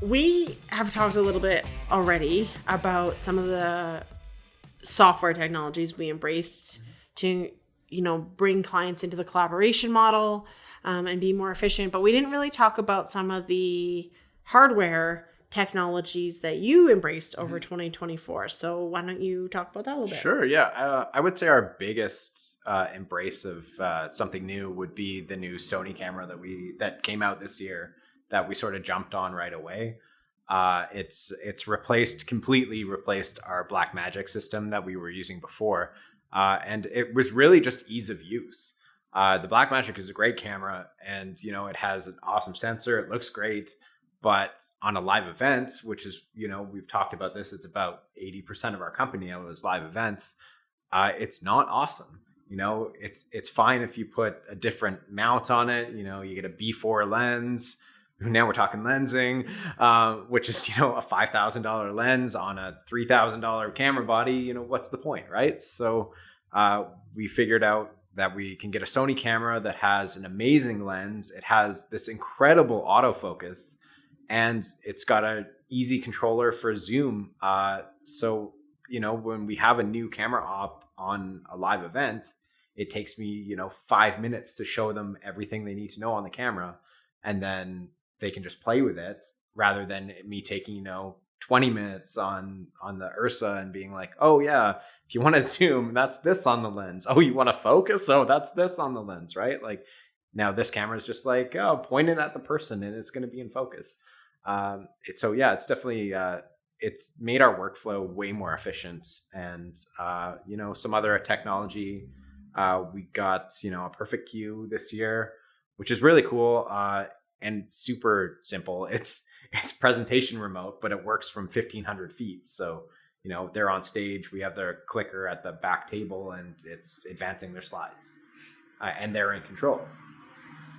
we have talked a little bit already about some of the software technologies we embraced to, bring clients into the collaboration model and be more efficient. But we didn't really talk about some of the hardware technologies that you embraced over 2024. So why don't you talk about that a little bit? Sure. Yeah. I would say our biggest embrace of something new would be the new Sony camera that came out this year that we sort of jumped on right away. It's completely replaced our Blackmagic system that we were using before. And it was really just ease of use. The Blackmagic is a great camera, and, it has an awesome sensor. It looks great. But on a live event, which is, we've talked about this, it's about 80% of our company now is live events. It's not awesome. It's fine if you put a different mount on it. You get a B4 lens. Now we're talking lensing, which is, a $5,000 lens on a $3,000 camera body. What's the point, right? So we figured out that we can get a Sony camera that has an amazing lens. It has this incredible autofocus, and it's got an easy controller for zoom. So, when we have a new camera op on a live event, it takes me, 5 minutes to show them everything they need to know on the camera. And then they can just play with it rather than me taking, 20 minutes on the Ursa and being like, oh yeah, if you want to zoom, that's this on the lens. Oh, you want to focus? Oh, that's this on the lens, right? Like now this camera is just like, oh, point it at the person and it's going to be in focus. So yeah, it's definitely, it's made our workflow way more efficient. And, some other technology, we got, a perfect queue this year, which is really cool. And super simple. It's presentation remote, but it works from 1,500 feet. So, they're on stage, we have their clicker at the back table and it's advancing their slides and they're in control.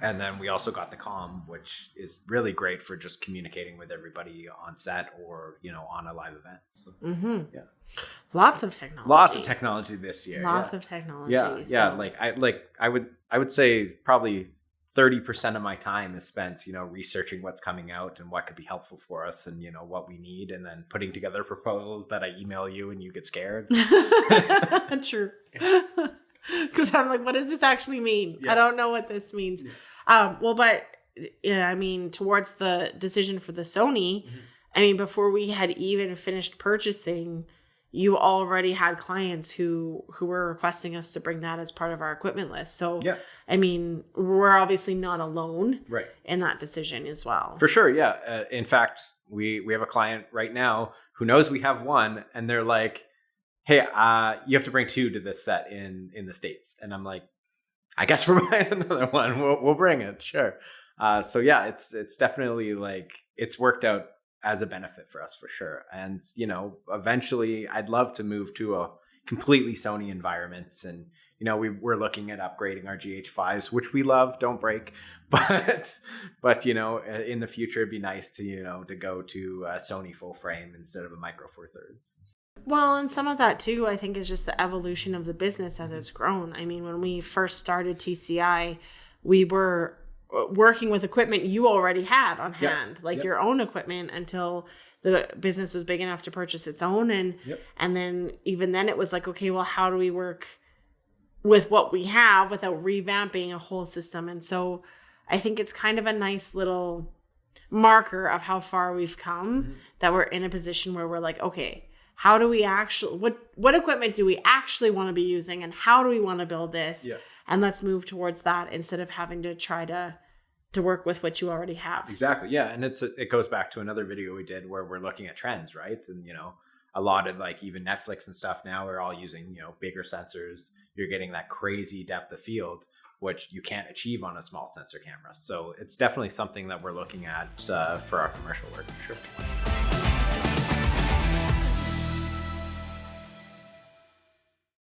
And then we also got the comm, which is really great for just communicating with everybody on set or, on a live event. So, yeah. Lots of technology this year. Lots of technology. Yeah. Yeah. So. I would say probably 30% of my time is spent, researching what's coming out and what could be helpful for us and, what we need, and then putting together proposals that I email you and you get scared. True. Because I'm like, what does this actually mean? Yeah. I don't know what this means. Yeah. Towards the decision for the Sony, before we had even finished purchasing, you already had clients who were requesting us to bring that as part of our equipment list. So, yeah. We're obviously not alone in that decision as well. For sure, yeah. In fact, we have a client right now who knows we have one, and they're like, hey, you have to bring 2 to this set in the States. And I'm like, I guess we're buying another one. We'll bring it, sure. So yeah, it's definitely like, it's worked out as a benefit for us for sure. And, eventually I'd love to move to a completely Sony environment. And, we're looking at upgrading our GH5s, which we love, don't break. But, in the future, it'd be nice to, to go to a Sony full frame instead of a Micro Four Thirds. Well, and some of that too, I think, is just the evolution of the business as it's grown. When we first started TCI, we were working with equipment you already had on hand, your own equipment, until the business was big enough to purchase its own. And then even then it was like, okay, well, how do we work with what we have without revamping a whole system? And so I think it's kind of a nice little marker of how far we've come, that we're in a position where we're like, okay, how do we actually, what equipment do we actually want to be using, and how do we want to build this? Yeah. And let's move towards that instead of having to try to work with what you already have. Exactly. Yeah. And it goes back to another video we did where we're looking at trends, right? And, a lot of even Netflix and stuff now are all using, bigger sensors. You're getting that crazy depth of field, which you can't achieve on a small sensor camera. So it's definitely something that we're looking at for our commercial work, for sure.